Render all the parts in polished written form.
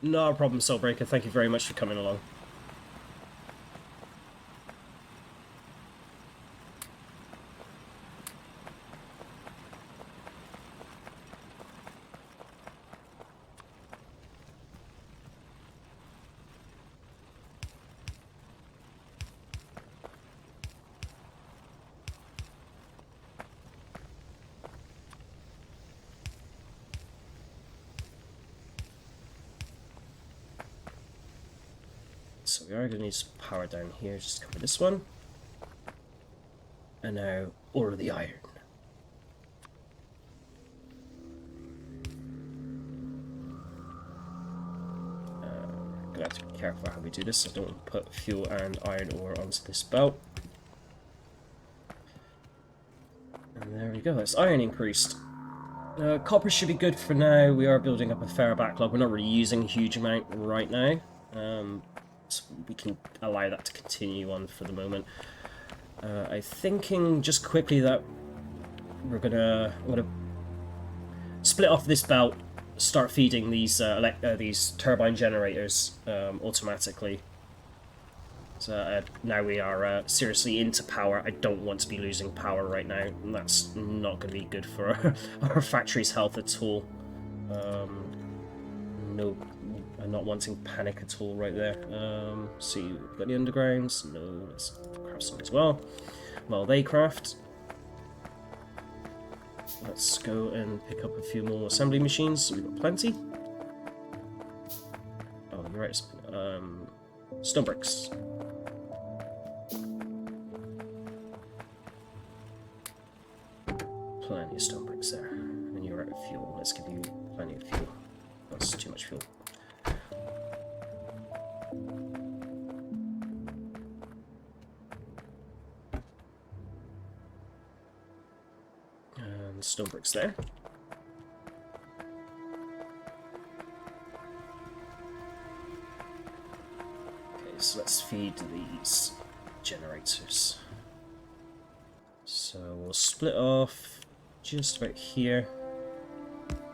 Not a problem, Soulbreaker. Thank you very much for coming along. So we are going to need some power down here, just to cover this one. And now, ore of the iron. Gonna have to be careful how we do this. I don't want to put fuel and iron ore onto this belt. And there we go, that's iron increased. Copper should be good for now. We are building up a fair backlog. We're not really using a huge amount right now. So we can allow that to continue on for the moment. I'm thinking just quickly that we're gonna split off this belt, start feeding these turbine generators automatically. So now we are seriously into power. I don't want to be losing power right now, and that's not going to be good for our factory's health at all. No, I'm not wanting panic at all right there. See, we've got the undergrounds. No, let's craft some as well. While they craft, let's go and pick up a few more assembly machines. We've got plenty. Oh, you're right. Stone bricks. Plenty of stone bricks there. And you're out of fuel. Let's give you plenty of fuel. That's too much fuel. And stone bricks there. Okay, so let's feed these generators. So we'll split off just about here,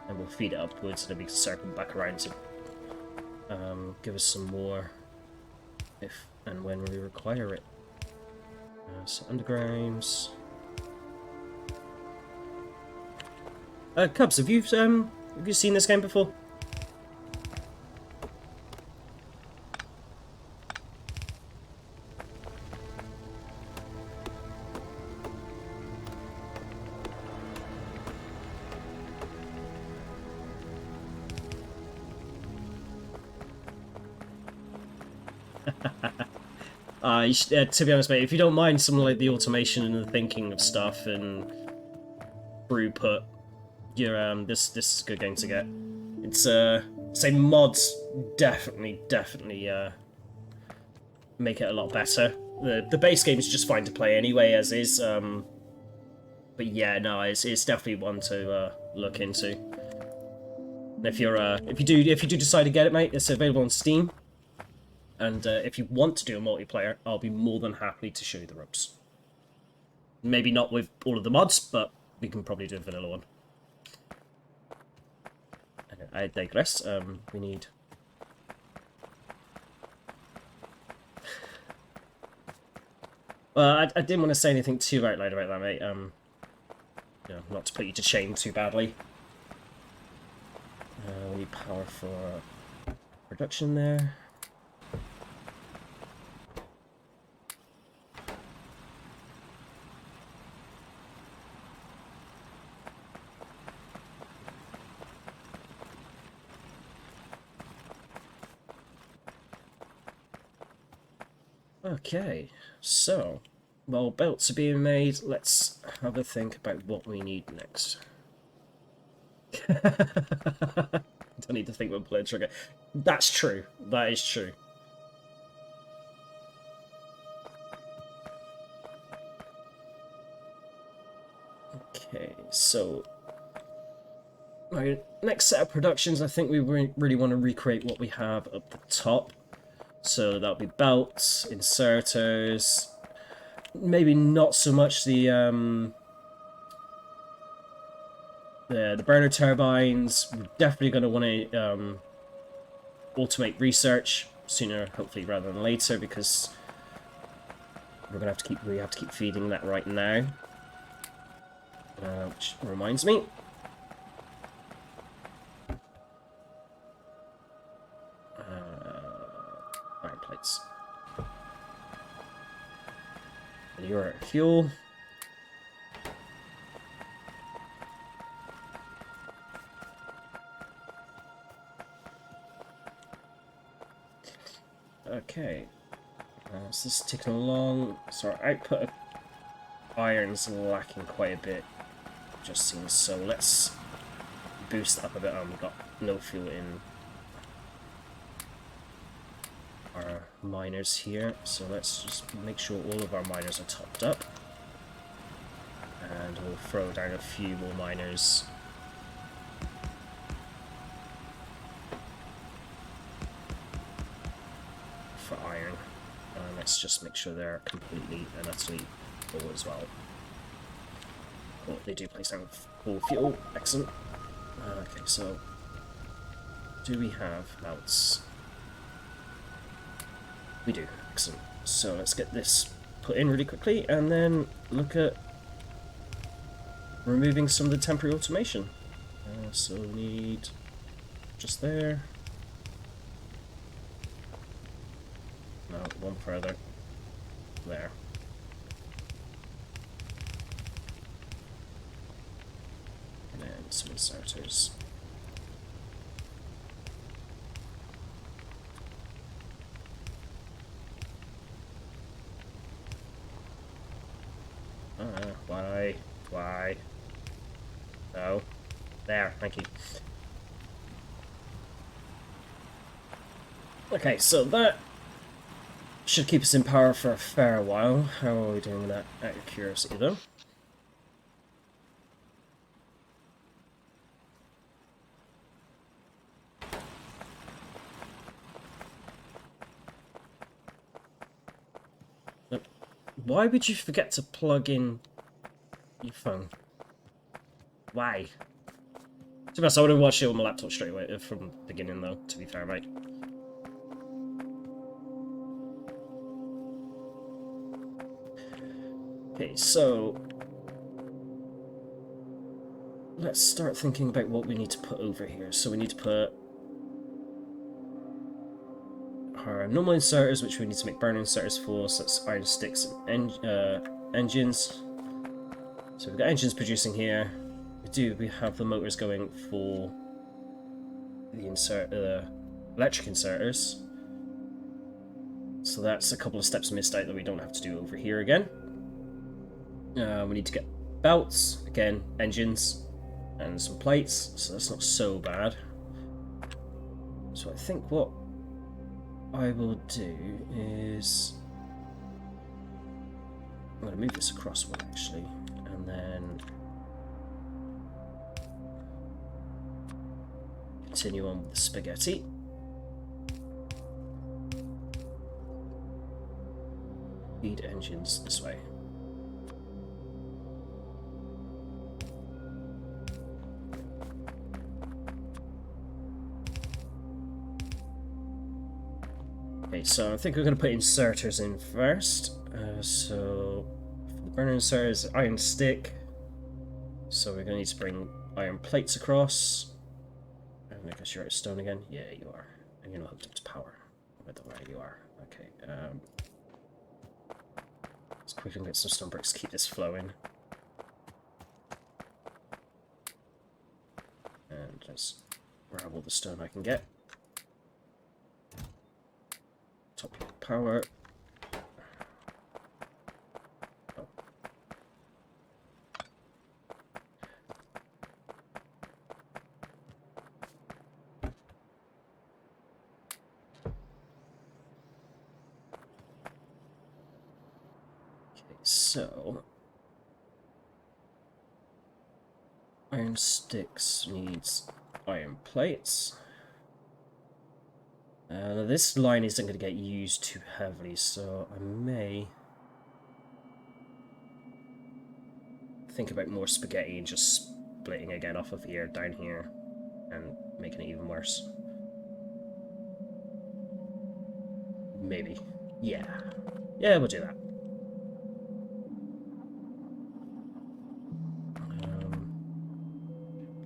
and we'll feed it upwards, and then we can circle back around to give us some more if and when we require it. So undergrounds. Cubs, have you seen this game before? To be honest, mate, if you don't mind some like the automation and the thinking of stuff and throughput, you're this is a good game to get. It's say mods definitely make it a lot better. The base game is just fine to play anyway as is. But yeah, no, it's definitely one to look into. And if you do decide to get it, mate, it's available on Steam. And if you want to do a multiplayer, I'll be more than happy to show you the ropes. Maybe not with all of the mods, but we can probably do a vanilla one. I digress. We need... Well, I didn't want to say anything too out loud about that, mate. You know, not to put you to shame too badly. We need power for production there. Okay, so, while belts are being made, let's have a think about what we need next. Don't need to think about blood trigger. That's true. That is true. Okay, so our next set of productions, I think we really want to recreate what we have up the top. So that'll be belts, inserters, maybe not so much the burner turbines. We're definitely going to want to automate research sooner, hopefully, rather than later, because we have to keep feeding that right now. Which reminds me. Iron plates. Your fuel. Okay. So this is ticking along. So our output of iron's lacking quite a bit, just seems. So let's boost up a bit. We've got no fuel in our miners here, so let's just make sure all of our miners are topped up. And we'll throw down a few more miners. For iron. Let's just make sure they're completely and utterly full as well. Oh, they do place down full fuel. Excellent. Okay, so do we have melts? We do. Excellent. So let's get this put in really quickly and then look at removing some of the temporary automation. So we need just there. No, one further. There. And then some inserters. Why? Why? No. There, thank you. Okay, so that should keep us in power for a fair while. How are we doing that out of curiosity, though? Why would you forget to plug in your phone? Why? To be honest, I would have watched it on my laptop straight away from the beginning, though, to be fair, mate. Okay, so let's start thinking about what we need to put over here. So we need to put our normal inserters, which we need to make burner inserters for, so that's iron sticks and engines. So we've got engines producing here. We have the motors going for the electric inserters. So that's a couple of steps missed out that we don't have to do over here again. We need to get belts, again, engines, and some plates, so that's not so bad. So I think what I will do is I'm going to move this across one actually, and then continue on with the spaghetti. Feed engines this way. Okay, so I think we're going to put inserters in first. So for the burner inserters, iron stick. So we're going to need to bring iron plates across. And I guess you're out of stone again. Yeah, you are. And you're not hooked up to power. I don't know where you are. Okay. Let's quickly get some stone bricks to keep this flowing. And just grab all the stone I can get. Top power. Oh. Okay, so iron sticks needs iron plates. This line isn't going to get used too heavily, so I may think about more spaghetti and just splitting again off of here down here and making it even worse. Maybe. Yeah. Yeah, we'll do that.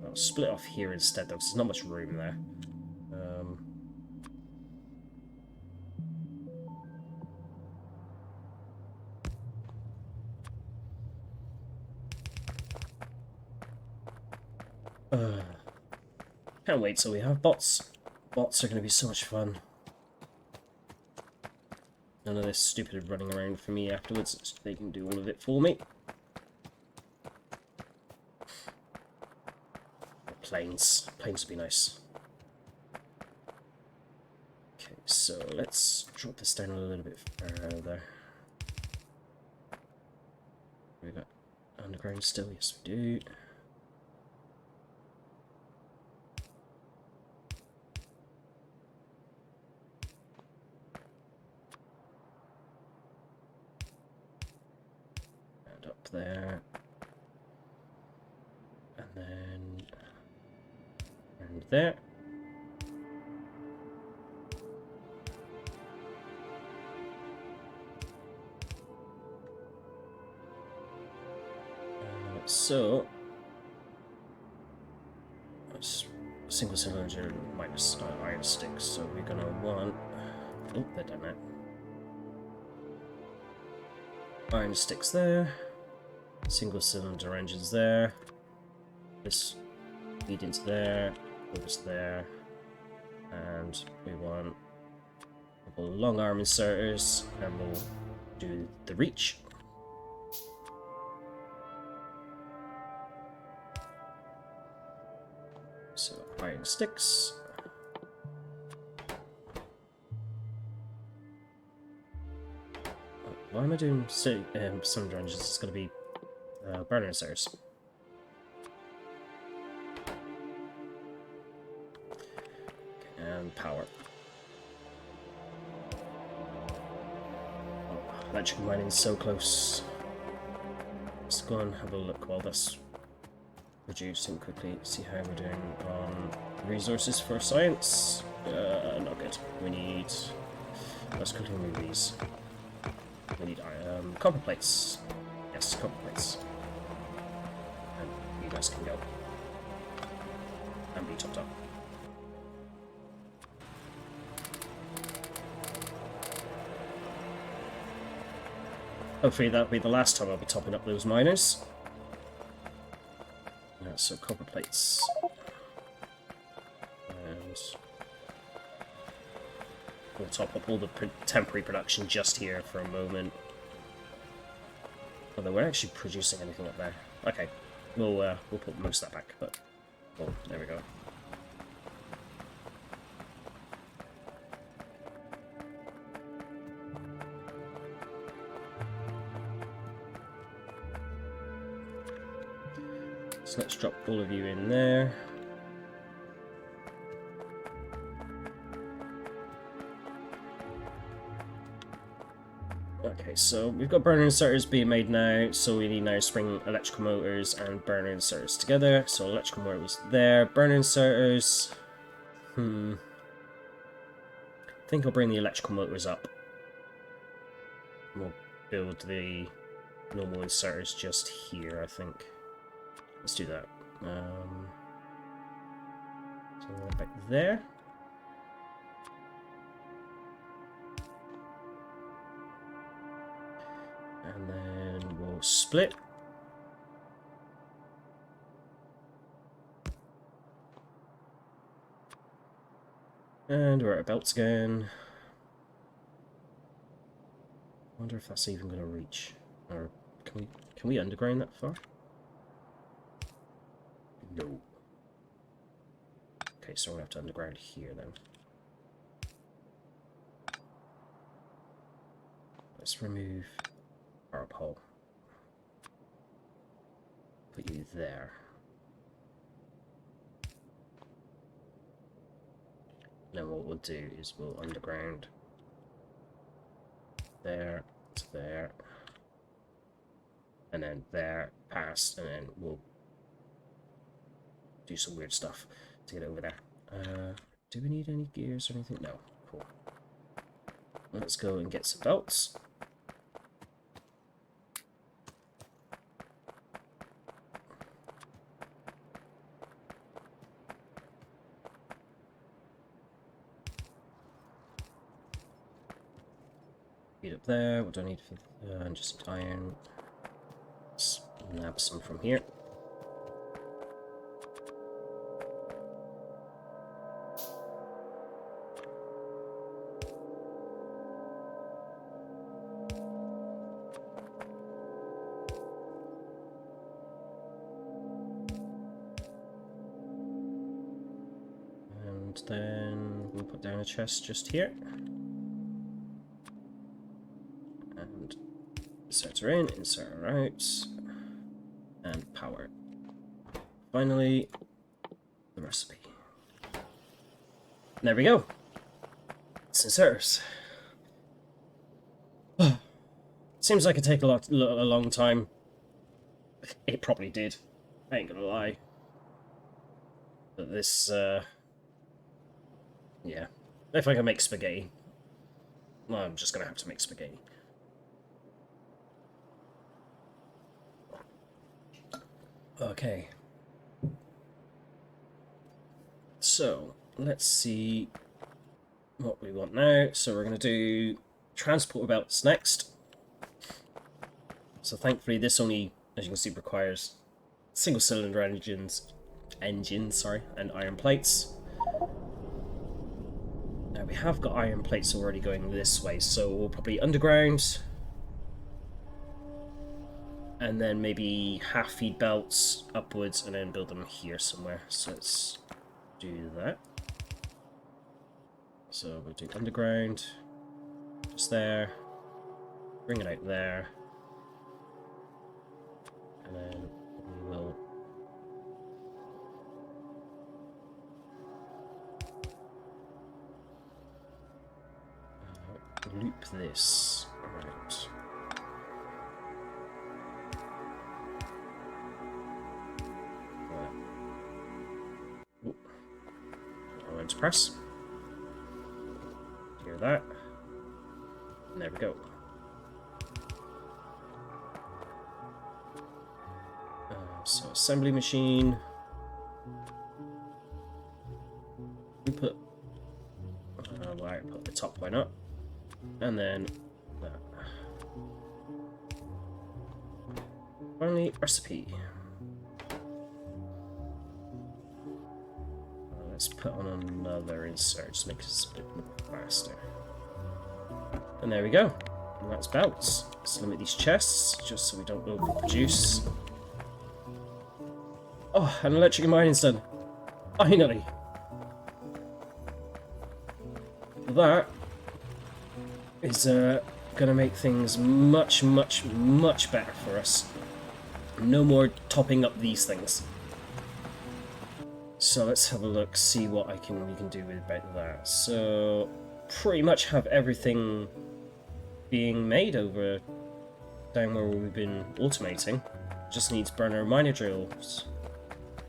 I'll split off here instead, though, because there's not much room there. Can't wait till we have bots. Bots are going to be so much fun. None of this stupid running around for me afterwards. They can do all of it for me. Planes. Planes would be nice. Okay, so let's drop this down a little bit further. We got underground still? Yes, we do. And up there. And then around there. So that's single cylinder minus iron sticks. So we're gonna want. Oh, they're done now. Iron sticks there. Single cylinder engines there. This feed into there. Goes there. And we want a couple long arm inserters, and we'll do the reach. So iron sticks. Why am I doing cylinder engines? It's going to be burner inserters. And power. Oh, electrical mining is so close. Let's go and have a look while that's reducing quickly. See how we're doing on resources for science. Not good. We need. Let's quickly remove these. We need copper plates. Yes, copper plates. And you guys can go. And be topped up. Hopefully that'll be the last time I'll be topping up those miners. So copper plates. And we'll top up all the temporary production just here for a moment. Although we're actually producing anything up there. Okay, we'll put most of that back, but well, there we go. So let's drop all of you in there. Okay, so we've got burner inserters being made now, so we need now spring electrical motors and burner inserters together. So electrical motor was there, burner inserters. I think I'll bring the electrical motors up. We'll build the normal inserters just here, I think. Let's do that. So we're back there. And then we'll split. And we're at belts again. I wonder if that's even going to reach. Or can we underground that far? No. Okay, so we're going to have to underground here then. Let's remove our pole. Put you there. Then what we'll do is we'll underground there to there. And then there, past, and then we'll do some weird stuff to get over there. Do we need any gears or anything? No. Cool. Let's go and get some belts. Feed up there. What do I need for just iron? Let's nab some from here. And then we'll put down a chest just here. And insert her in, insert her out. And power. Finally, the recipe. And there we go. It's inserters. Seems like it take a long time. It probably did. I ain't gonna lie. But this, yeah. If I can make spaghetti, well, I'm just gonna have to make spaghetti. Okay. So, let's see what we want now. So we're gonna do transport belts next. So thankfully this only, as you can see, requires single cylinder engines, and iron plates. Now we have got iron plates already going this way, so we'll probably underground. And then maybe half feed belts upwards and then build them here somewhere. So let's do that. So we'll do underground, just there, bring it out there, and then we will loop this around. I'm going to press. Hear that. And there we go. So assembly machine. We put put the top one up, and then that. Finally, recipe. Let's put on another insert, just make this a bit more faster. And there we go. And that's belts. Let's limit these chests, just so we don't overproduce. Oh, an electric mining's done. Finally. That is gonna make things much better for us. No more topping up these things. So let's have a look, see what we can do about that. So pretty much have everything being made over down where we've been automating. Just needs burner miner drills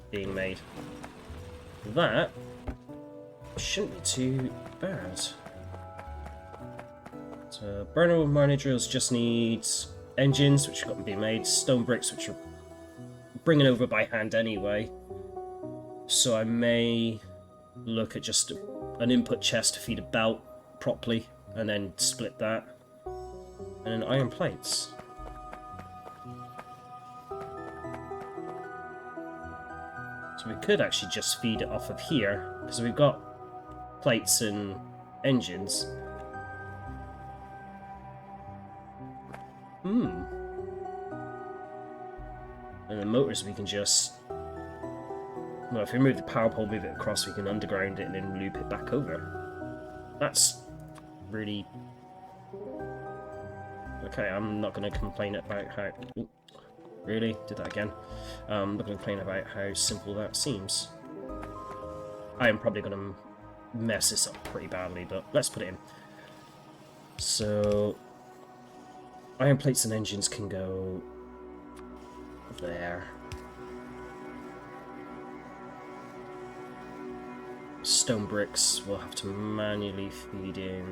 being made. That shouldn't be too bad. So burner miner drills just needs engines, which have got to be made, stone bricks, which are bringing over by hand anyway. So I may look at just an input chest to feed a belt properly, and then split that. And then iron plates. So we could actually just feed it off of here, because we've got plates and engines. And the motors we can just... Well, if we move the power pole, move it across, we can underground it and then loop it back over. That's really... Okay, I'm not going to complain about how... Ooh, really? Did that again. I'm not going to complain about how simple that seems. I am probably going to mess this up pretty badly, but let's put it in. So... Iron plates and engines can go... there. Stone bricks we'll have to manually feed in.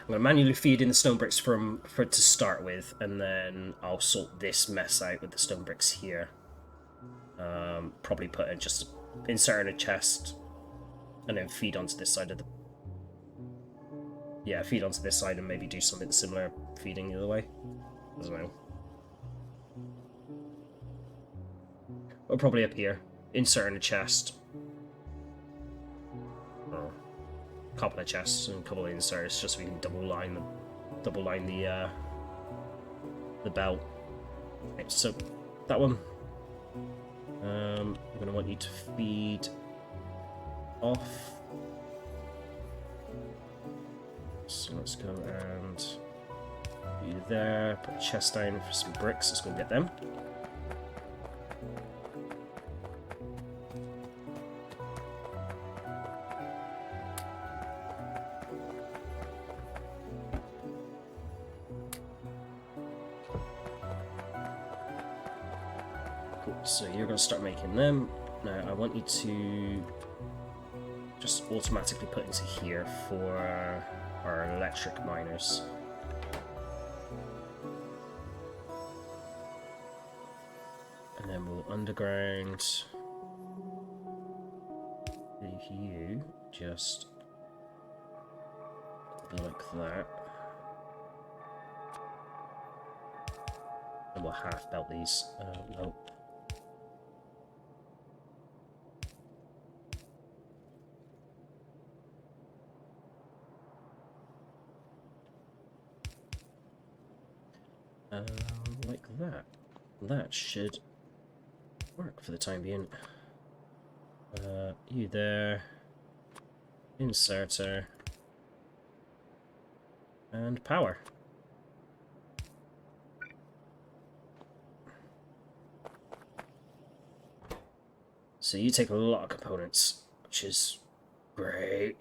I'm going to manually feed in the stone bricks to start with, and then I'll sort this mess out with the stone bricks here. Probably put in just insert in a chest, and then feed onto this side of the. Yeah, feed onto this side and maybe do something similar, feeding the other way. I don't know. Or probably up here. Insert in a chest. Oh. A couple of chests and a couple of inserts, just so we can double line the belt. Okay, so that one. I'm gonna want you to feed off. So let's go and put you there. Put a chest down for some bricks. Let's go and get them. So you're going to start making them. Now I want you to just automatically put into here for our electric miners. And then we'll underground you just like that. And we'll half belt these. Nope. Like that. That should work for the time being. You there. Inserter. And power. So you take a lot of components, which is great.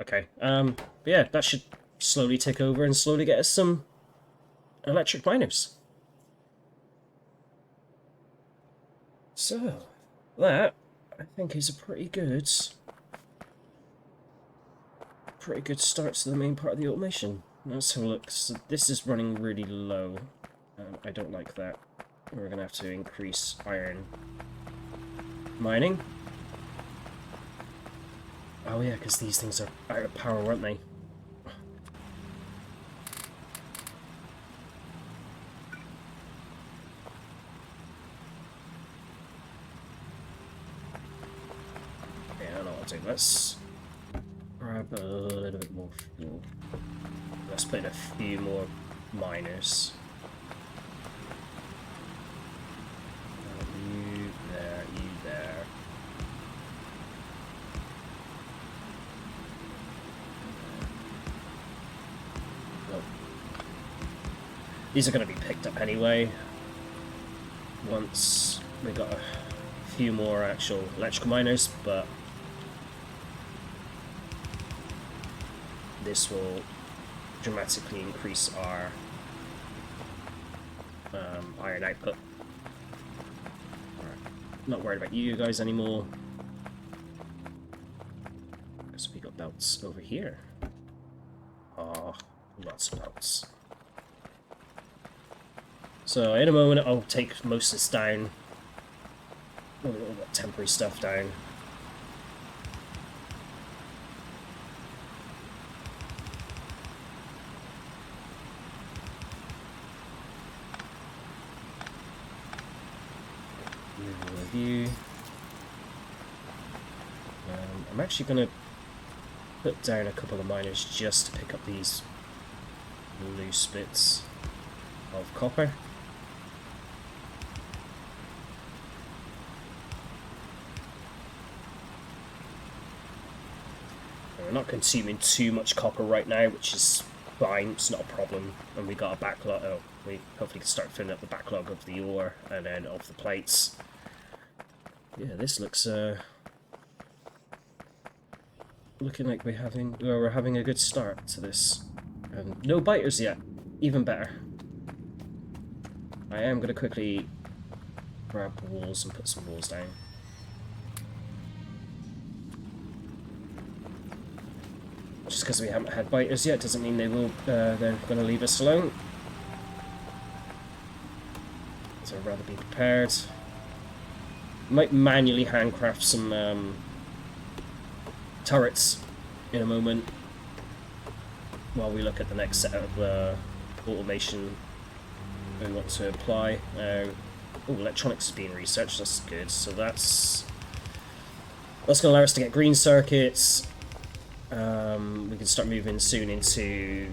Okay, but yeah, that should slowly take over and slowly get us some electric miners. So, that, I think, is a pretty good start to the main part of the automation. Let's have a look. So this is running really low. I don't like that. We're going to have to increase iron mining. Oh yeah, because these things are out of power, weren't they? Let's grab a little bit more fuel. Let's put in a few more miners. You there, you there. Nope. These are going to be picked up anyway. Once we got a few more actual electrical miners, but this will dramatically increase our iron output. Alright, not worried about you guys anymore. Because we got belts over here. Oh, lots of belts. So in a moment I'll take most of this down. All that temporary stuff down. Review. I'm actually going to put down a couple of miners just to pick up these loose bits of copper. We're not consuming too much copper right now, which is fine, it's not a problem. And we got a backlog, we hopefully can start filling up the backlog of the ore and then of the plates. Yeah, this looks looking like we're having a good start to this. And no biters yet, even better. I am going to quickly grab walls and put some walls down. Just because we haven't had biters yet doesn't mean they're going to leave us alone. So I'd rather be prepared. Might manually handcraft some turrets in a moment while we look at the next set of automation we want to apply. Oh, electronics is being researched, that's good. So that's going to allow us to get green circuits. We can start moving soon into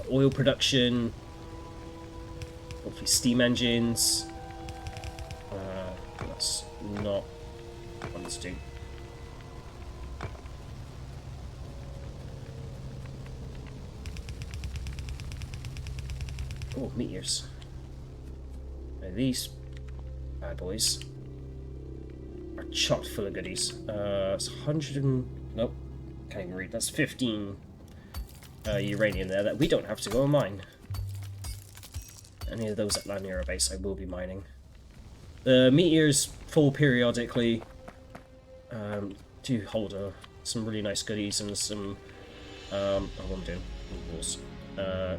oil production, hopefully steam engines. That's not what I want to do. Oh, meteors. Now these bad boys are chock full of goodies. It's 100 and... nope, can't even read. That's 15 uranium there that we don't have to go and mine. Any of those at Lanera base I will be mining. The meteors fall periodically. Do hold some really nice goodies and some... oh, what am I doing? Walls.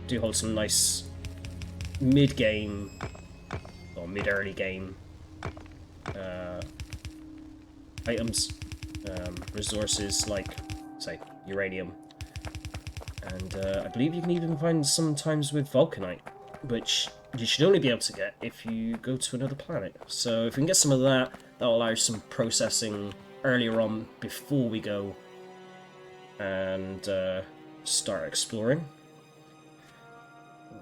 Do hold some nice mid-game or mid-early game items, resources like, say, uranium, and I believe you can even find sometimes with vulcanite, which you should only be able to get if you go to another planet. So if we can get some of that, that'll allow some processing earlier on before we go and start exploring.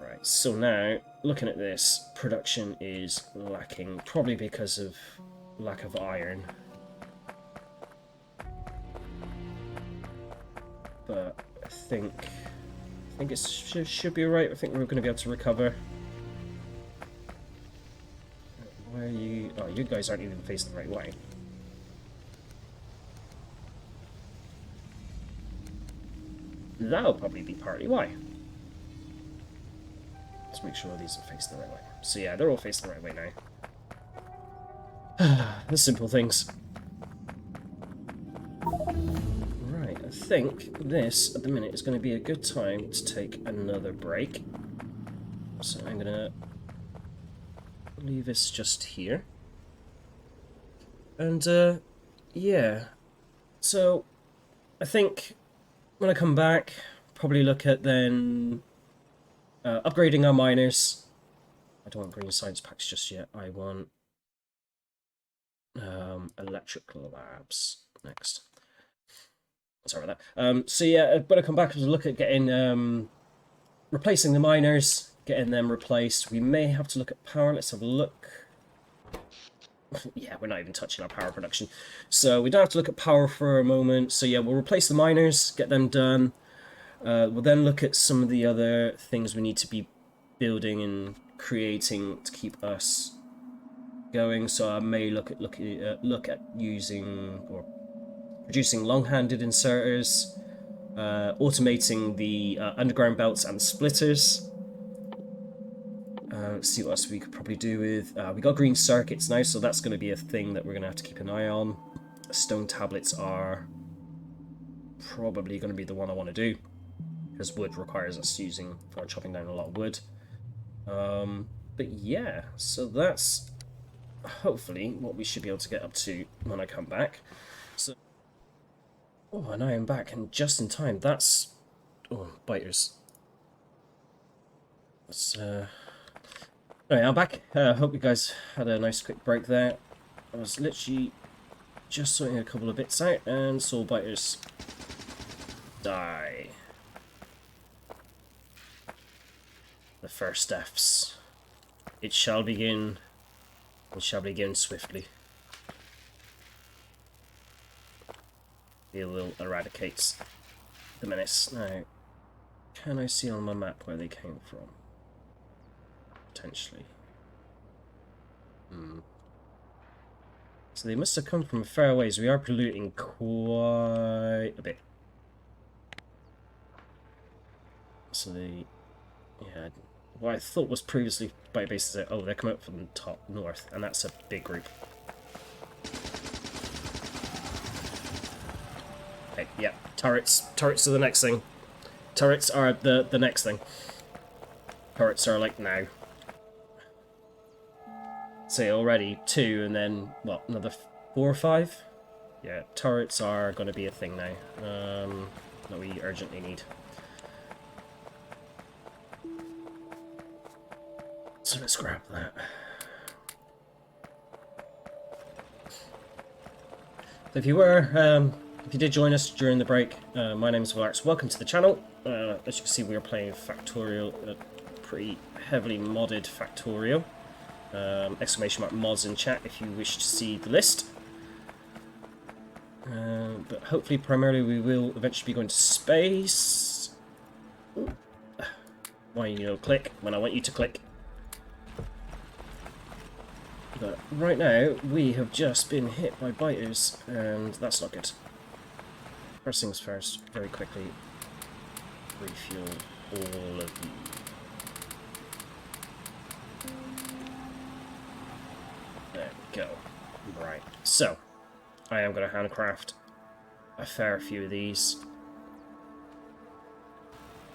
Right, so now, looking at this, production is lacking, probably because of lack of iron. But I think it should be alright. I think we're going to be able to recover. Where are you? Oh, you guys aren't even facing the right way. That'll probably be partly why. Let's make sure these are facing the right way. So yeah, they're all facing the right way now. The simple things. Right, I think this, at the minute, is going to be a good time to take another break. So I'm going to leave this just here. And, yeah. So, I think when I come back, probably look at then upgrading our miners. I don't want green science packs just yet. I want electrical labs next. Sorry about that. So yeah, when I come back, I'll look at getting replacing the miners, getting them replaced. We may have to look at power. Let's have a look. Yeah, we're not even touching our power production, so we don't have to look at power for a moment. So yeah, we'll replace the miners, get them done. We'll then look at some of the other things we need to be building and creating to keep us going. So I may look at using or producing long-handed inserters, automating the underground belts and splitters. Let's see what else we could probably do with... we got green circuits now, so that's going to be a thing that we're going to have to keep an eye on. Stone tablets are probably going to be the one I want to do, because wood requires us using or chopping down a lot of wood. But yeah, so that's hopefully what we should be able to get up to when I come back. So, oh, and I am back, and just in time. That's... oh, biters. That's, Anyway, I'm back. Hope you guys had a nice quick break there. I was literally just sorting a couple of bits out, and saw biters die. The first deaths. It shall begin. It shall begin swiftly. It will eradicate the menace. Now, can I see on my map where they came from? Potentially. So they must have come from far ways. We are polluting quite a bit. So they... yeah, what I thought was previously by bases. Oh, they're coming up from the top north, and that's a big group. Okay, yeah, turrets. Turrets are the next thing. Turrets are the next thing. Turrets are like now. So already 2, and then what? Another 4 or 5? Yeah, turrets are going to be a thing now. That we urgently need. So let's grab that. So if you did join us during the break, my name is Valax. Welcome to the channel. As you can see, we are playing Factorio, a pretty heavily modded Factorio. Exclamation mark mods in chat if you wish to see the list. But hopefully, primarily, we will eventually be going to space. Why you click when I want you to click. But right now, we have just been hit by biters, and that's not good. First things first, very quickly, refuel all of you. There we go. Right, so, I am going to handcraft a fair few of these.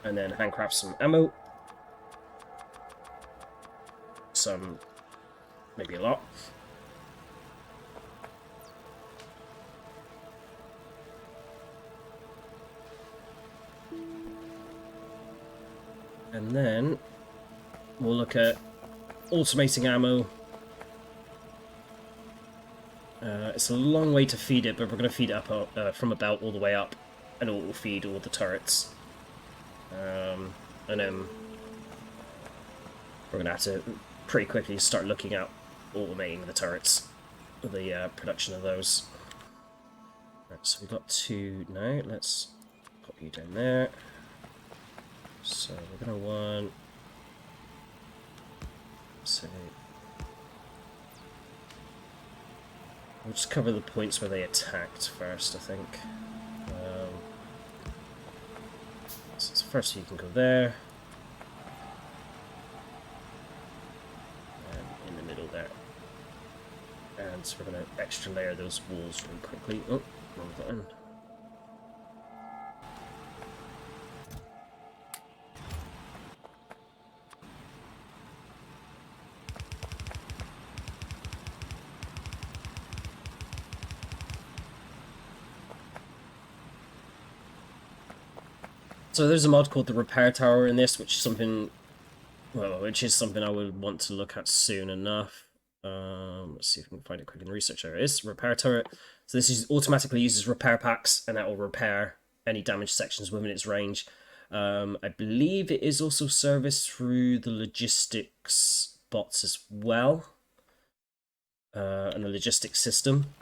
And then handcraft some ammo. Some... maybe a lot. And then we'll look at automating ammo. It's a long way to feed it, but we're going to feed it up from about all the way up, and it will feed all the turrets. And then we're going to have to pretty quickly start looking at automating the turrets, the production of those. Right, so we've got 2 now. Let's put you down there. So we're going to want... so we'll just cover the points where they attacked first, I think. So first you can go there. And in the middle there. And so we're going to extra layer those walls really quickly. Oh, wrong button. So there's a mod called the Repair Tower in this, which is something I would want to look at soon enough. Let's see if we can find it quick in the research area. It's Repair Turret. So this automatically uses repair packs, and that will repair any damaged sections within its range. I believe it is also serviced through the logistics bots as well, and the logistics system.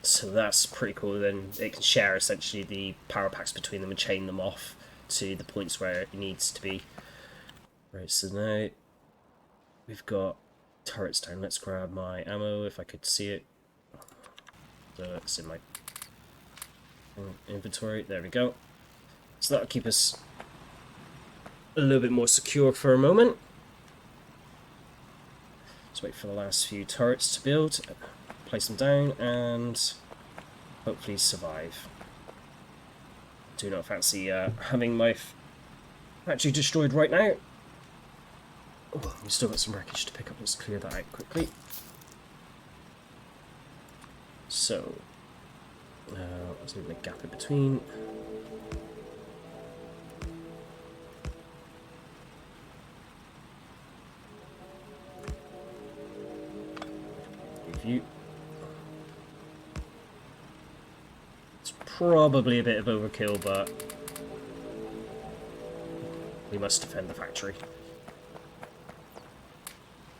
So that's pretty cool. Then it can share essentially the power packs between them and chain them off to the points where it needs to be. Right, so now we've got turrets down. Let's grab my ammo if I could see it. So it's in my inventory. There we go. So that'll keep us a little bit more secure for a moment. Let's wait for the last few turrets to build. Place them down and hopefully survive. Do not fancy having my factory destroyed right now. Oh, we've still got some wreckage to pick up. Let's clear that out quickly. So, let's leave a gap in between. Review. Probably a bit of overkill, but we must defend the factory.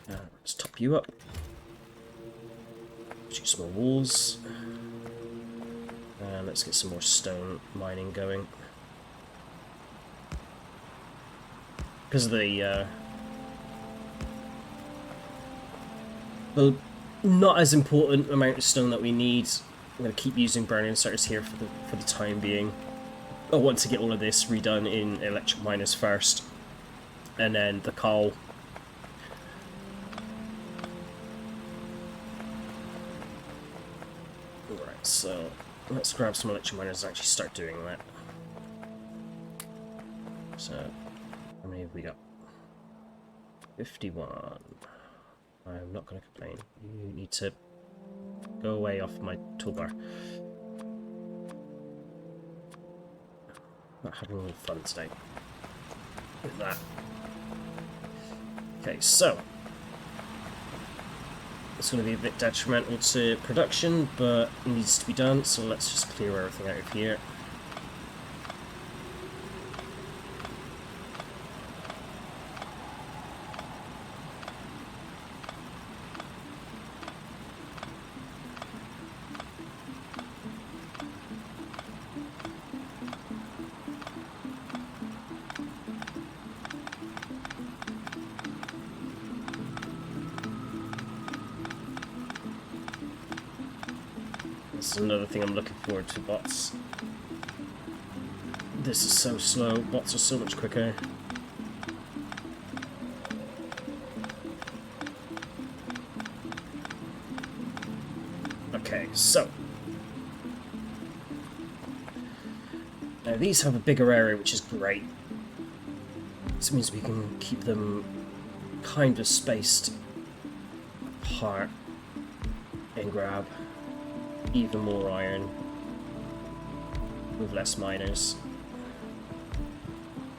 Let's top you up. Shoot some more walls. And let's get some more stone mining going. Because of the not as important amount of stone that we need, I'm going to keep using burning inserters here for the time being. I want to get all of this redone in electric miners first, and then the coal. Alright, so let's grab some electric miners and actually start doing that. So, how many have we got? 51. I'm not going to complain. You need to go away off my toolbar. Not having a little fun today with that. Okay, so it's going to be a bit detrimental to production, but it needs to be done, so let's just clear everything out of here. This is another thing I'm looking forward to, bots. This is so slow, bots are so much quicker. Okay, so now these have a bigger area, which is great. This means we can keep them kind of spaced apart and grab even more iron with less miners.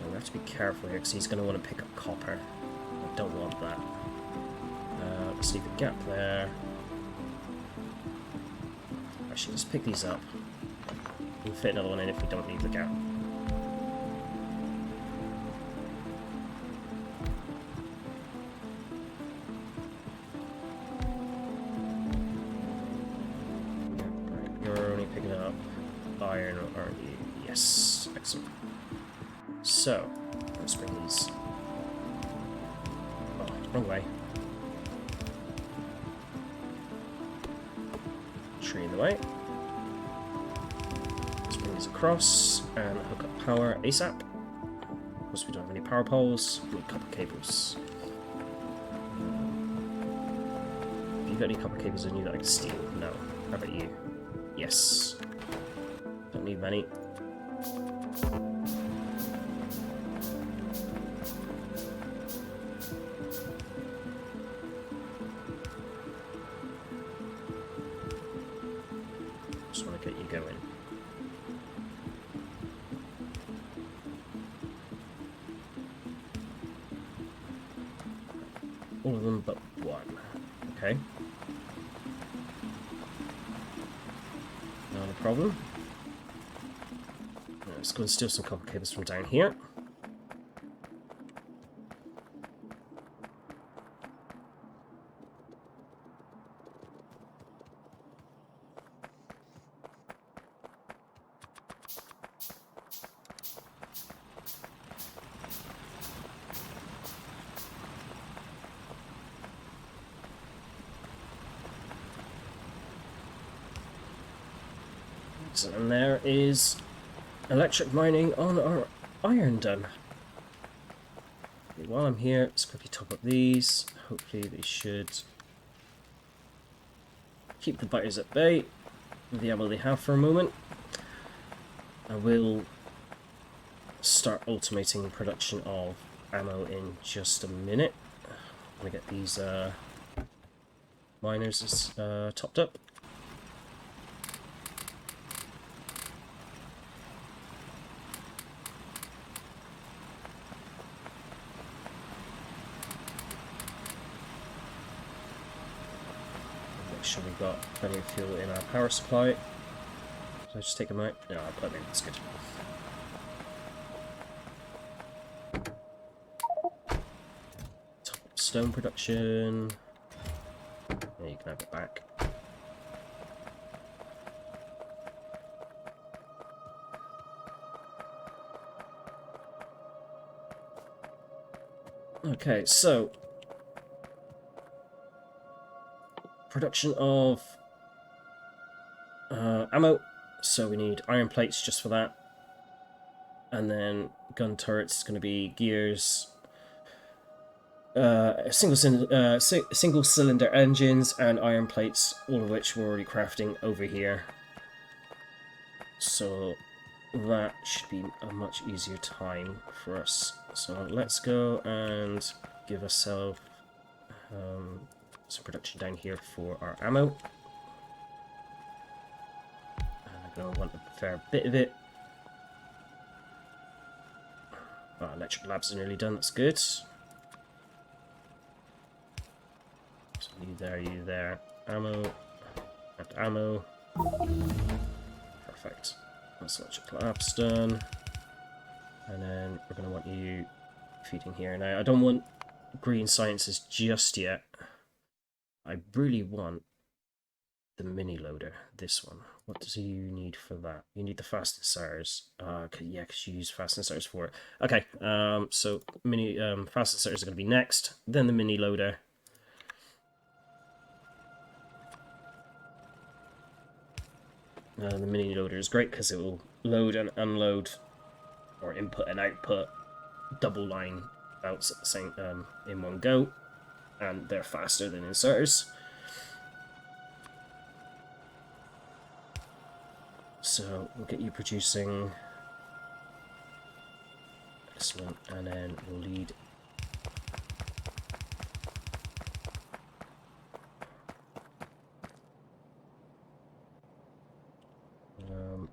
And we have to be careful here because he's going to want to pick up copper. I don't want that. Let's leave a gap there. Actually, let's pick these up. We'll fit another one in if we don't leave the gap. Iron, aren't you? Yes, excellent. So, let's bring these. Oh, wrong way. Tree in the way. Let's bring these across and hook up power ASAP. Of course, we don't have any power poles. We need copper cables. Have you got any copper cables in you that I can steal? No. How about you? Yes. Don't need many. Just want to get you going. All of them but one. Okay. Not a problem. Let's go and steal some copper cables from down here. And there is electric mining on our iron done. Okay, while I'm here, let's quickly top up these. Hopefully they should keep the biters at bay with the ammo they have for a moment. I will start automating production of ammo in just a minute. I'm going to get these miners topped up. Make sure we've got plenty of fuel in our power supply. Did I just take them out? No, I'll put them in, that's good. Top up stone production. Yeah, you can have it back. Okay, so production of ammo. So we need iron plates just for that, and then gun turrets is going to be gears, single cylinder engines and iron plates, all of which we're already crafting over here. So that should be a much easier time for us. So let's go and give ourselves some production down here for our ammo. And I'm going to want a fair bit of it. Oh, electric labs are nearly done, that's good. So you there. Ammo. And ammo. Perfect. That's electric labs done. And then we're going to want you feeding here. Now, I don't want green sciences just yet. I really want the mini loader, this one. What do you need for that? You need the fast inserters. Yeah, because you use fast inserters for it. Okay, so mini fast inserters are going to be next, then the mini loader. The mini loader is great because it will load and unload, or input and output, double line outs at the same in one go, and they're faster than inserters. So we'll get you producing this one, and then we'll lead.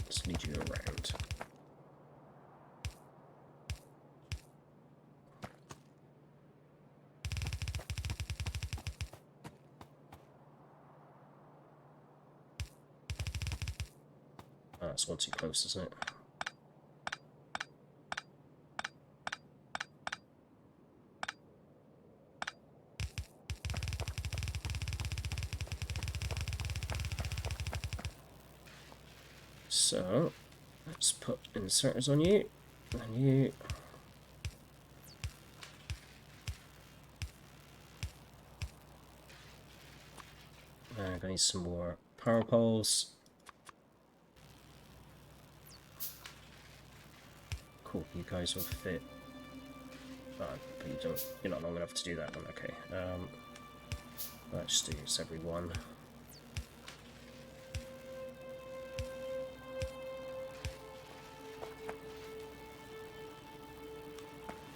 Let's lead you around. Oh, that's one too close, isn't it? So, let's put inserters on you, and you. I'm gonna need some more power poles. Cool, you guys will fit. But you're not long enough to do that one, okay. Let's do this every one.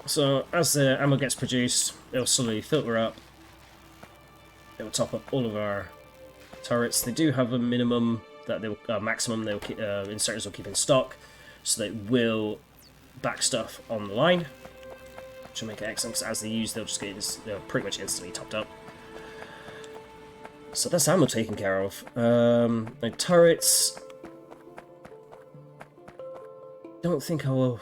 So, as the ammo gets produced, it'll slowly filter up. It'll top up all of our turrets. They do have a minimum that they'll maximum they'll keep, inserters will keep in stock, so they will back stuff on the line, which will make it excellent. Because as they use, they'll pretty much instantly topped up. So that's ammo taken care of. Now turrets. Don't think I will.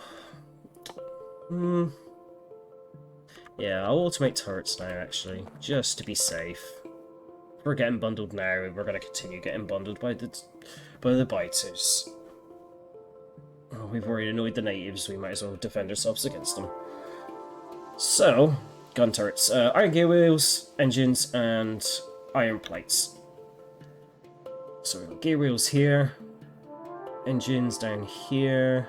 Yeah, I'll automate turrets now, actually, just to be safe. If we're getting bundled now, we're going to continue getting bundled by the biters. Oh, we've already annoyed the natives, we might as well defend ourselves against them. So, gun turrets. Iron gear wheels, engines, and iron plates. So we've got gear wheels here, engines down here,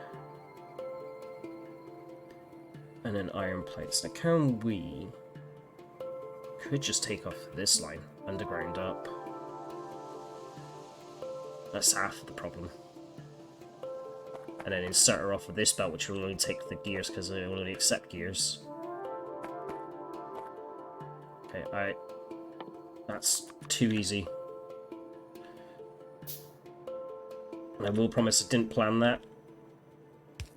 and then iron plates. Now could just take off this line, underground up. That's half of the problem. And then insert her off of this belt, which will only take the gears because it will only accept gears. Okay, that's too easy. I will promise I didn't plan that.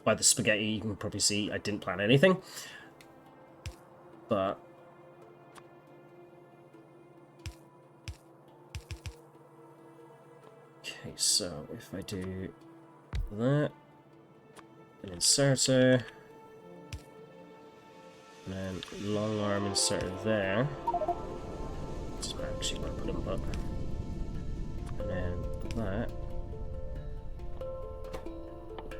By the spaghetti, you can probably see I didn't plan anything. But okay, so if I do that, an inserter, and then long arm inserter there. That's where I actually want to put them up. And then that.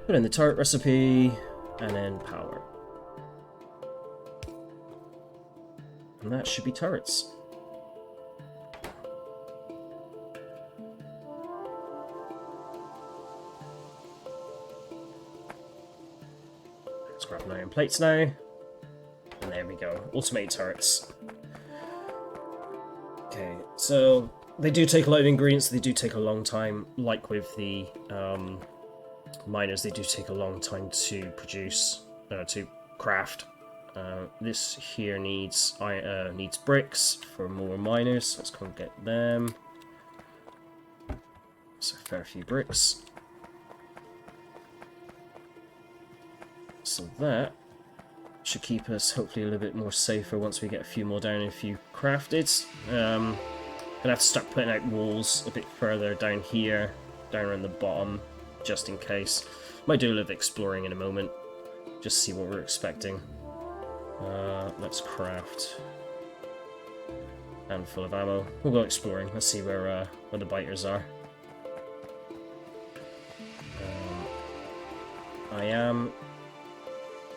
Put in the turret recipe, and then power. And that should be turrets. Let's grab 9 plates now. And there There we go. Automated turrets. Okay, so they do take a lot of ingredients, they do take a long time, like with the miners, they do take a long time to produce, to craft. This here needs bricks for more miners. Let's go and get them. So a fair few bricks. So that should keep us hopefully a little bit more safer once we get a few more down and a few crafted. Gonna have to start putting out walls a bit further down here, down around the bottom, just in case. Might do a little bit of exploring in a moment, just see what we're expecting. Let's craft a handful of ammo. We'll go exploring. Let's see where the biters are. I am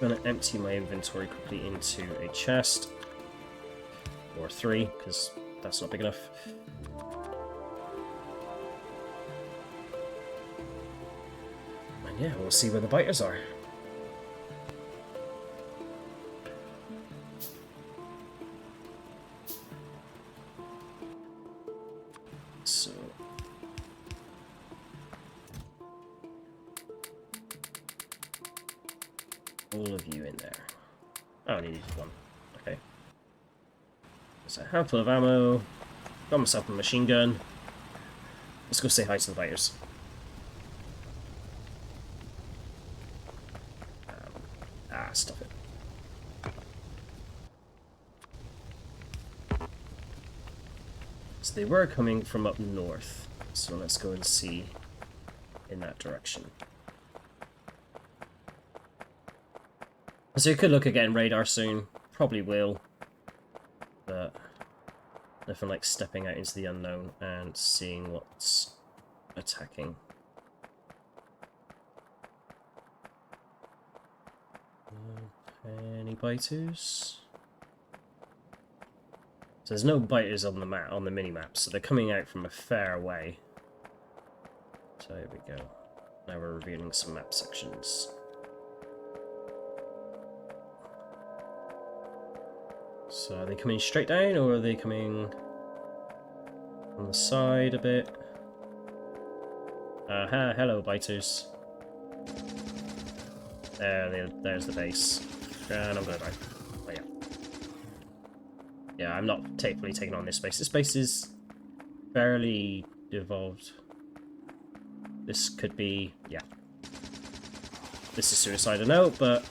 gonna empty my inventory quickly into a chest, or 3, because that's not big enough. And yeah, we'll see where the biters are. So all of you in there. I only needed 1. Okay. There's a handful of ammo. Got myself a machine gun. Let's go say hi to the biters. Stuff it. So they were coming from up north. So let's go and see in that direction. So you could look at getting radar soon. Probably will. But nothing like stepping out into the unknown and seeing what's attacking. Any biters? So there's no biters on the map, on the mini-map, so they're coming out from a fair way. So here we go. Now we're revealing some map sections. So are they coming straight down, or are they coming on the side a bit? Hello, biters. There's the base. And I'm gonna die. Oh yeah. Yeah, I'm not fully taking on this base. This base is fairly evolved. This could be, yeah. This is suicide, I know, but...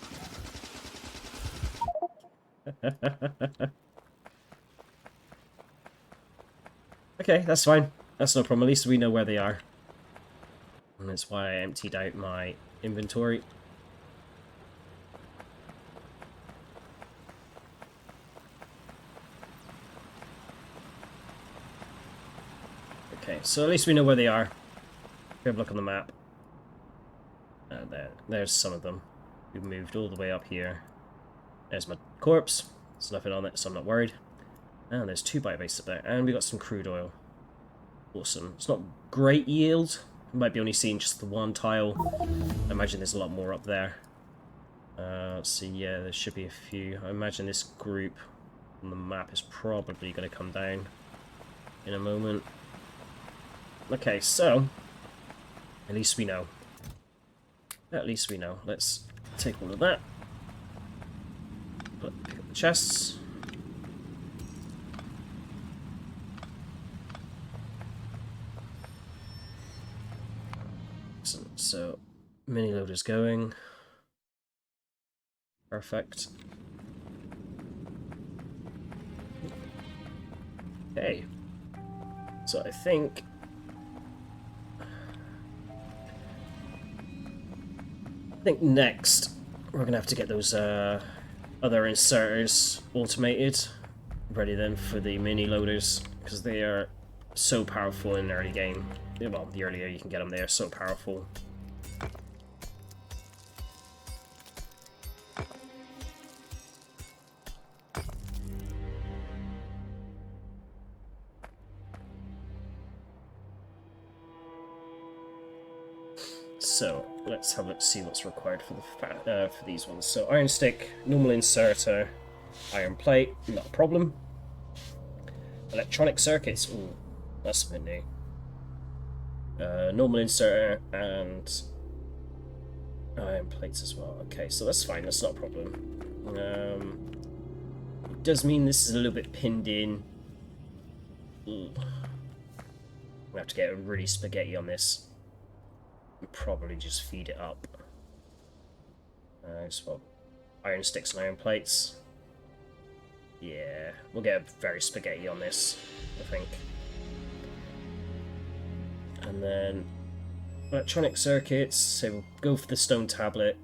Okay, that's fine. That's no problem. At least we know where they are. And that's why I emptied out my inventory. Okay, so at least we know where they are. Have a look on the map. There's some of them. We've moved all the way up here. There's my corpse. There's nothing on it, so I'm not worried. And there's 2 biobases up there. And we got some crude oil. Awesome. It's not great yield. You might be only seeing just the 1 tile. I imagine there's a lot more up there. Let's see, yeah, there should be a few. I imagine this group on the map is probably going to come down in a moment. Okay, so at least we know. At least we know. Let's take all of that. Pick up the chests. Excellent. So, mini loader's going. Perfect. Okay. So I think next we're gonna have to get those other inserters automated, ready then for the mini loaders, because they are so powerful in an early game. Well, the earlier you can get them, they are so powerful. So let's have a look, see what's required for the for these ones. So iron stick, normal inserter, Iron plate, not a problem. Electronic circuits, ooh, that's a bit new. Normal inserter and iron plates as well. Okay, so that's fine, that's not a problem. It does mean this is a little bit pinned in. Ooh. We have to get really spaghetti on this and probably just feed it up. So iron sticks and iron plates. Yeah, we'll get very spaghetti on this, I think. And then electronic circuits, so we'll go for the stone tablet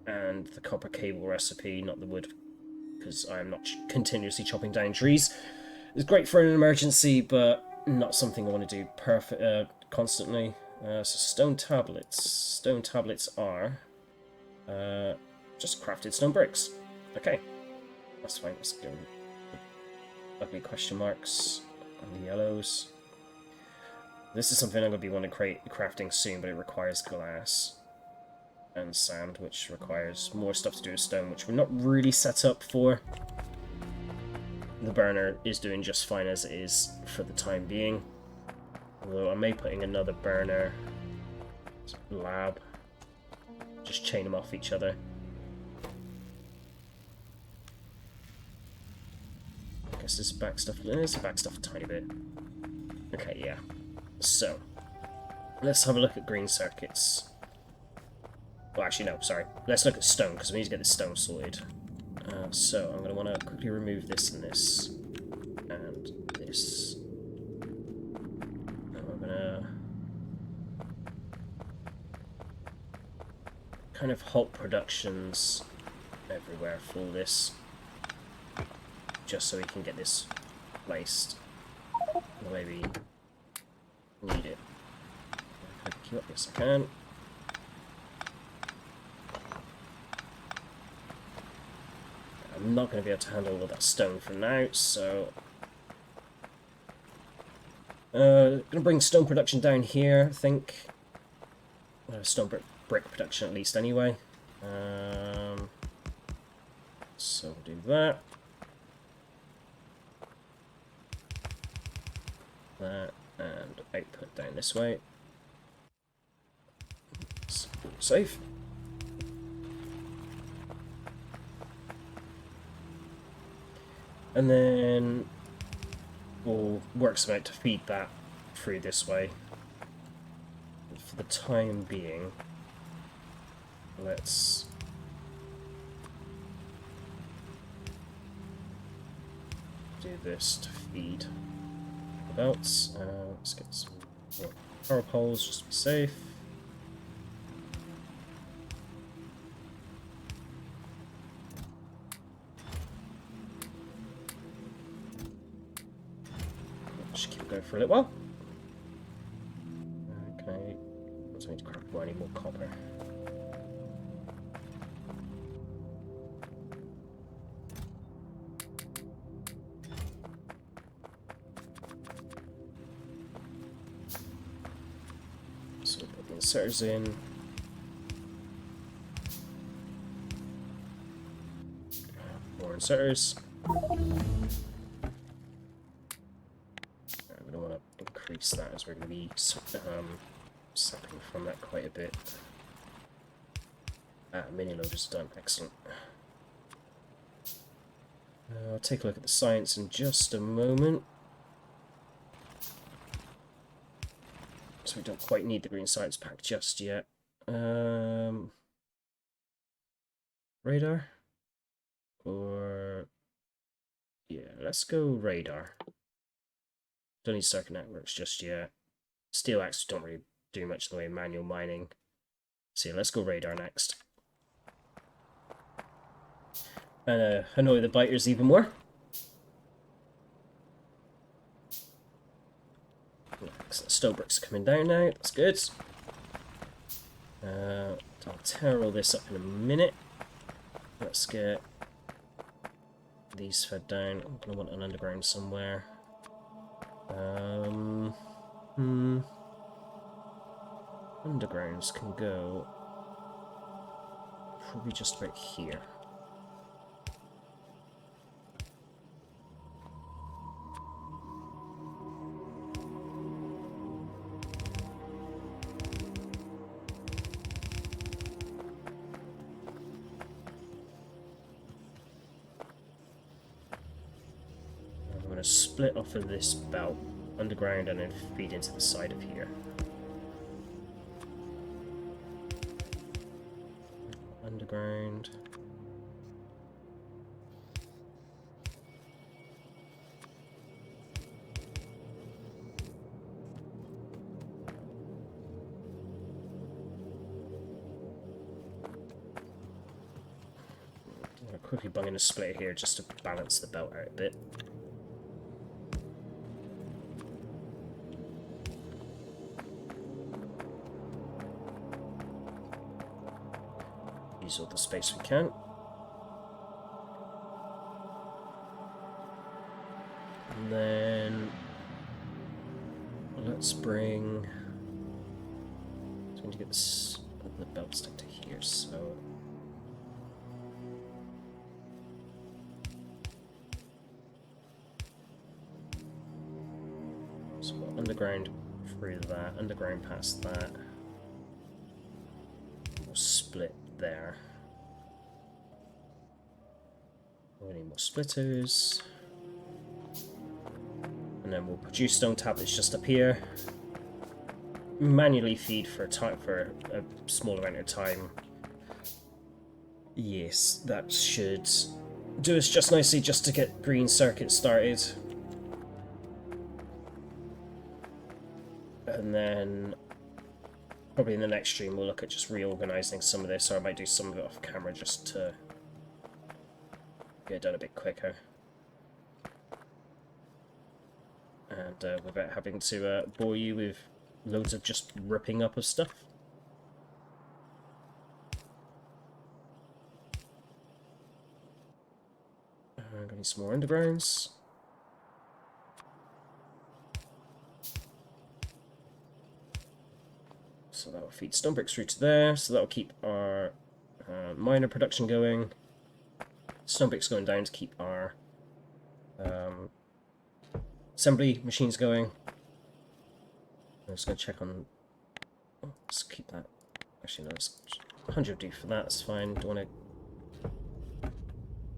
and the copper cable recipe, not the wood, because I'm not continuously chopping down trees. It's great for an emergency, but not something I want to do constantly. So stone tablets. Stone tablets are just crafted stone bricks. Okay, that's fine. Let's go. Ugly question marks on the yellows. This is something I'm going to be wanting to crafting soon, but it requires glass and sand, which requires more stuff to do with stone, which we're not really set up for. The burner is doing just fine as it is for the time being. Although I may put in another burner lab. Just chain them off each other. I guess this is back stuff. There's back stuff a tiny bit. Okay, yeah. So, let's have a look at green circuits. Well, actually, no, sorry. Let's look at stone, because we need to get this stone sorted. So, I'm going to want to quickly remove this and this. And this. And I'm going to kind of halt productions everywhere for this. Just so we can get this placed the way we need it. Can I queue up? Yes, I can. I'm not going to be able to handle all that stone for now, so going to bring stone production down here, I think. Stone brick production at least, anyway. So we'll do that. That, and output down this way. Save. And then we'll work some out to feed that through this way. For the time being, let's do this to feed the belts. Let's get some more power poles just to be safe. Just keep going for a little while. Okay, so I need to craft any more copper. So put the inserters in. More inserters. We don't want to increase that as we're going to be sapping from that quite a bit. Mini loader's done, excellent. I'll take a look at the science in just a moment. So we don't quite need the green science pack just yet. Radar? Or... yeah, let's go radar. Don't need circuit networks just yet. Steel axe don't really do much in the way of manual mining. So yeah, let's go radar next. And annoy the biters even more. Stone bricks are coming down now, that's good. I'll tear all this up in a minute. Let's get these fed down. I'm going to want an underground somewhere. Undergrounds can go probably just about here. to split off of this belt underground and then feed into the side of here. Underground. I'm quickly bung in a split here just to balance the belt out a bit. Use all the space we can. And then let's bring. I'm going to get this the belt stick to here, so. So underground through that, underground past that. We'll split there. We need more splitters. And then we'll produce stone tablets just up here. Manually feed for a small amount of time. Yes, that should do us just nicely just to get green circuit started. And then probably in the next stream we'll look at just reorganizing some of this, or I might do some of it off camera just to get it done a bit quicker. And without having to bore you with loads of just ripping up of stuff. I'm gonna need some more undergrounds. So that will feed stone bricks through to there, so that will keep our miner production going. Stone bricks going down to keep our assembly machines going. I'm just going to check on. Oh, let's keep that. Actually, no, it's 100 do for that. That's fine. Don't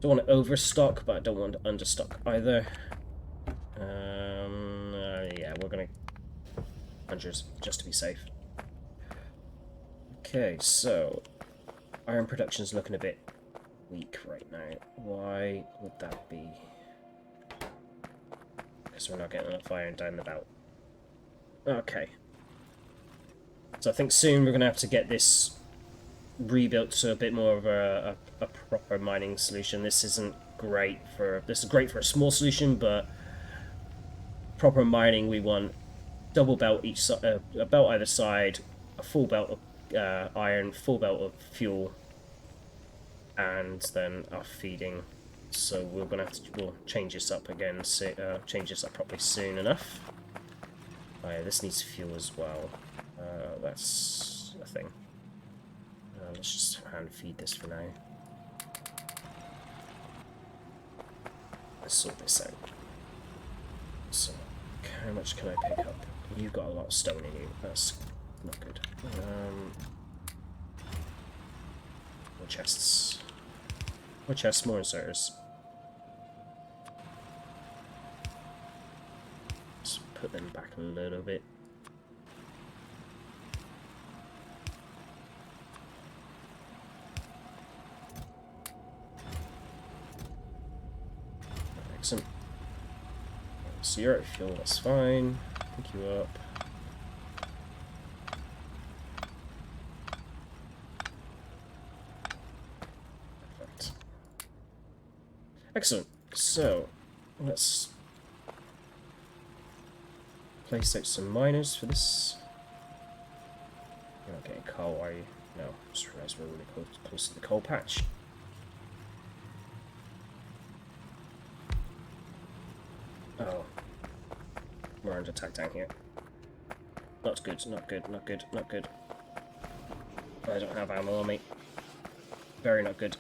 want to overstock, but I don't want to understock either. Yeah, we're gonna 100 just to be safe. Okay, so iron production's looking a bit weak right now. Why would that be? Because we're not getting enough iron down the belt. Okay. So I think soon we're going to have to get this rebuilt to a bit more of a proper mining solution. This isn't great for... This is great for a small solution, but proper mining we want double belt each side, a belt either side, a full belt of iron, full belt of fuel, and then our feeding. So we're gonna have to we'll change this up again. Change this up properly soon enough. Oh yeah, this needs fuel as well. That's a thing. Let's just hand feed this for now. Let's sort this out. So, how much can I pick up? You've got a lot of stone in you. That's not good. More chests. More chests, more inserters. Let's put them back a little bit. Excellent. So you're out of fuel, that's fine. Pick you up. Perfect. Excellent. So let's place out some miners for this. You're not getting coal, are you? No, just realised we're really close to the coal patch. Oh. We're under attack down here. Not good, not good, not good, not good. I don't have ammo on me. Very not good.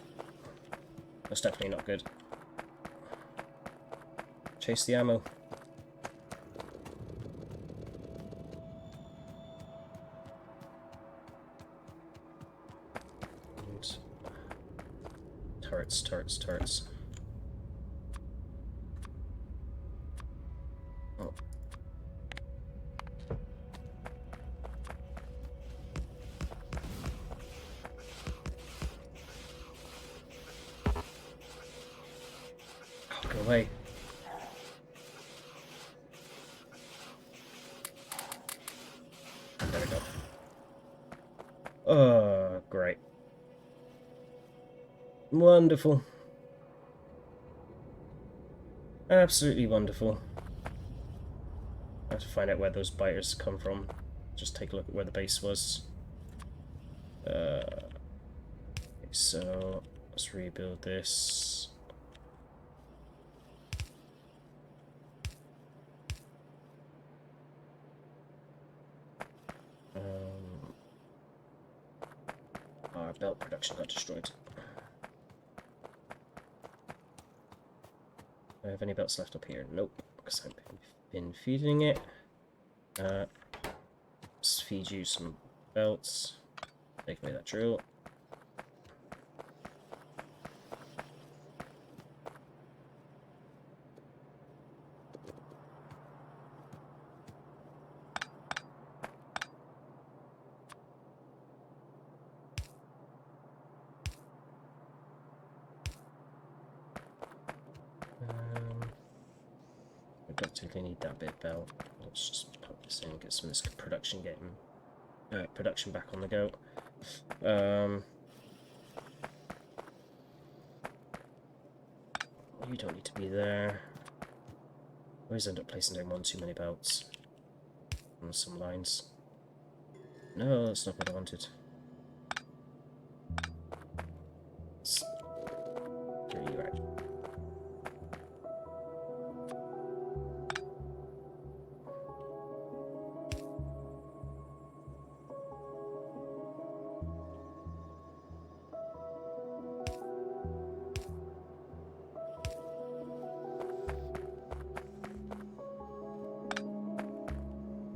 That's definitely not good. Chase the ammo. And turrets, turrets, turrets. away. There we go. Oh, great. Wonderful. Absolutely wonderful. I have to find out where those biters come from. Just take a look at where the base was. Okay, so let's rebuild this. Our belt production got destroyed. Do I have any belts left up here? Nope, because I've been feeding it. Let's feed you some belts. Take away that drill. I don't particularly need that bit belt. Let's just pop this in and get some of this production production back on the go. You don't need to be there. I always end up placing down one too many belts on some lines. No, that's not what I wanted. Where are you at?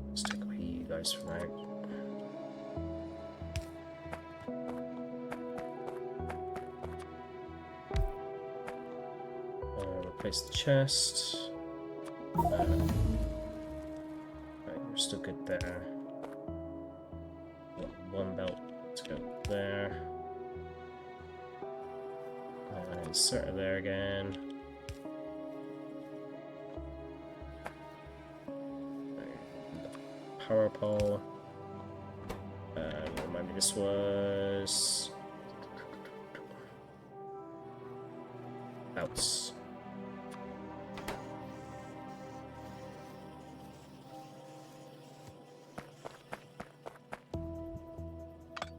Let's take away you guys for now. Replace the chest. Right, we're still good there. Got one belt to go there. Insert it there again. Power pole. Remind me, this was belts.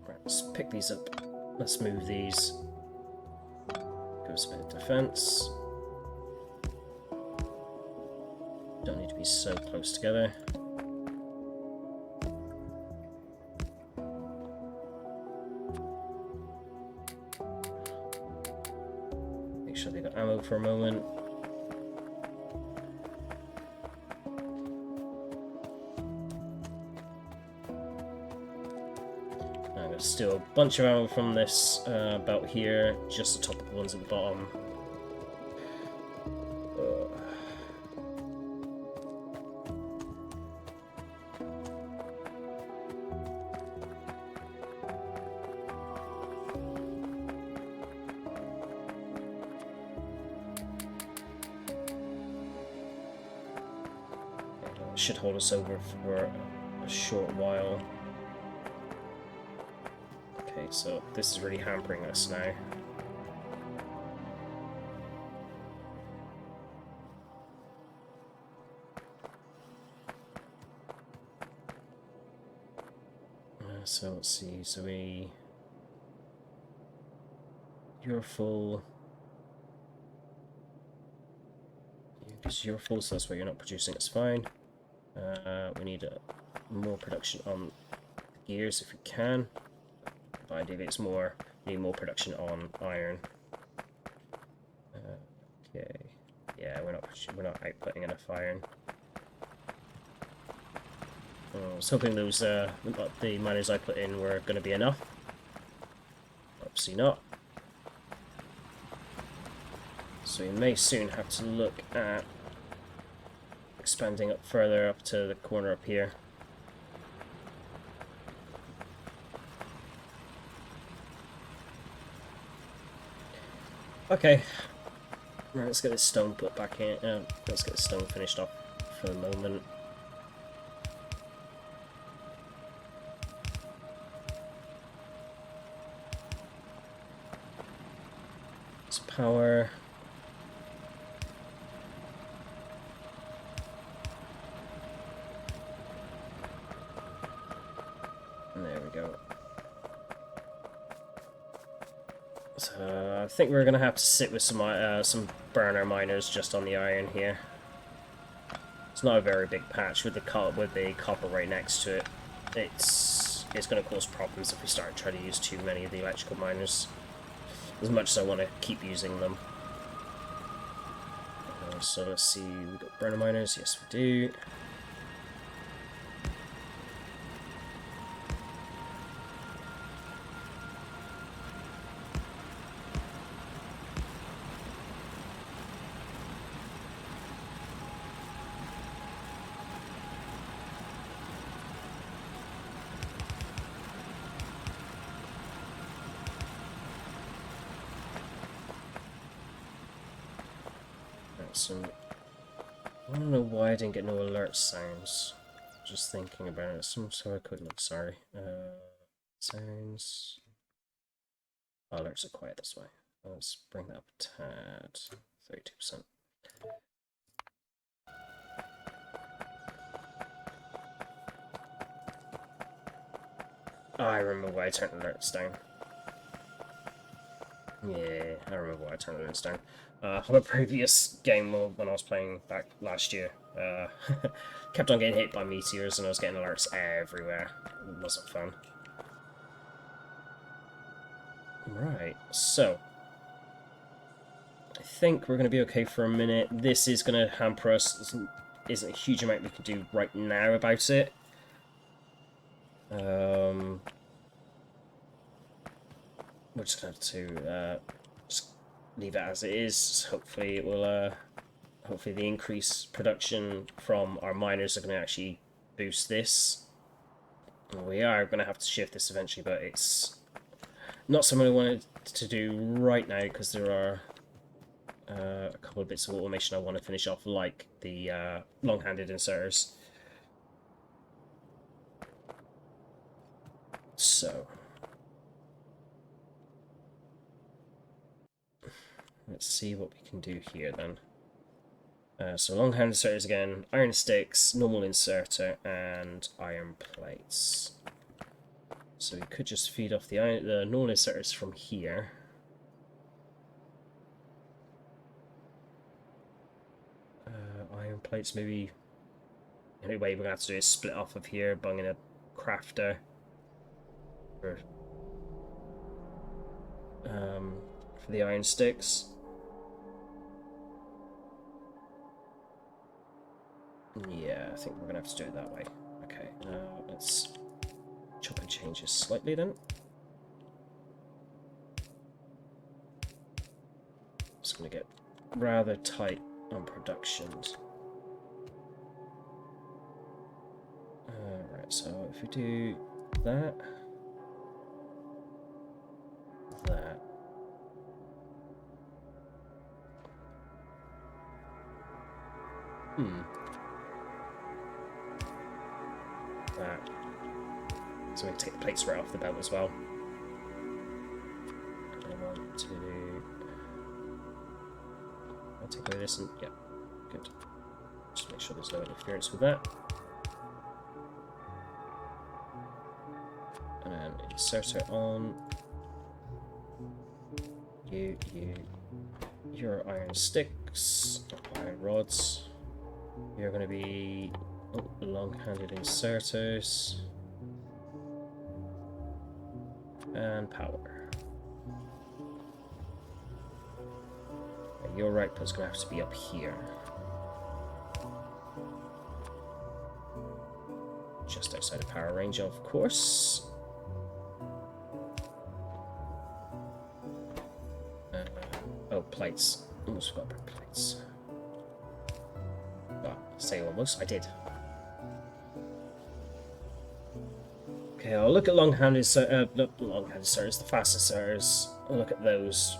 Right, let's pick these up. Let's move these. Give us a bit of defense. Don't need to be so close together. Make sure they got ammo for a moment. I'm going to steal a bunch of ammo from this belt here, just the top of the ones at the bottom. Should hold us over for a short while. Okay, so this is really hampering us now. So let's see, so you're full. Because you're full, so that's why you're not producing, it's fine. We need more production on gears if we can. But ideally it's more, we need more production on iron. Okay, yeah, we're not outputting enough iron. I was hoping those the miners I put in were going to be enough. Obviously not. So we may soon have to look at expanding up further up to the corner up here. Okay. Right, let's get this stone put back in. Let's get the stone finished off for the moment. It's power. And there we go. So I think we're gonna have to sit with some burner miners just on the iron here. It's not a very big patch with the copper right next to it. It's gonna cause problems if we start trying to use too many of the electrical miners. As much as I want to keep using them. So let's see, we've got burner miners, yes we do. So, I don't know why I didn't get no alert sounds. Just thinking about it. So I could look, sorry. Sounds. Oh, alerts are quiet this way. Let's bring that up a tad. 32%. Oh, I remember why I turned alerts down. Yeah, I remember why I turned alerts down. On a previous game when I was playing back last year, kept on getting hit by meteors and I was getting alerts everywhere. It wasn't fun. Right, so I think we're going to be okay for a minute. This is going to hamper us. There isn't a huge amount we can do right now about it. We're just going to have to just leave it as it is. Hopefully it will. Hopefully the increased production from our miners are going to actually boost this. We are going to have to shift this eventually, but it's not something I wanted to do right now because there are a couple of bits of automation I want to finish off, like the long-handed inserters. So let's see what we can do here then. So long-handed inserters again, iron sticks, normal inserter, and iron plates. So we could just feed off the normal inserters from here. Iron plates maybe. Anyway, we're gonna have to do is split off of here, bung in a crafter for the iron sticks. Yeah, I think we're gonna have to do it that way. Okay, let's chop and change this slightly then. It's gonna get rather tight on productions. Right, so if we do that, that. That. So we can take the plates right off the belt as well. I want to. I'll take away this and yeah, good. Just make sure there's no interference with that. And then inserter on. Your iron sticks, iron rods. You're going to be long-handed inserters and power. And your output's going to have to be up here, just outside of power range, of course. Oh, plates. Almost forgot about plates. Well, say almost. I did. Okay, I'll look at long-handed long-handed inserters, the fast inserters. I'll look at those.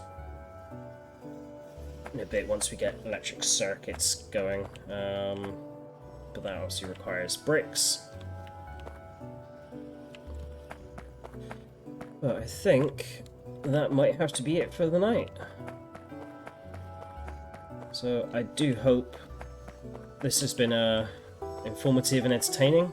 in a bit once we get electric circuits going. But that obviously requires bricks. But I think that might have to be it for the night. So I do hope this has been informative and entertaining.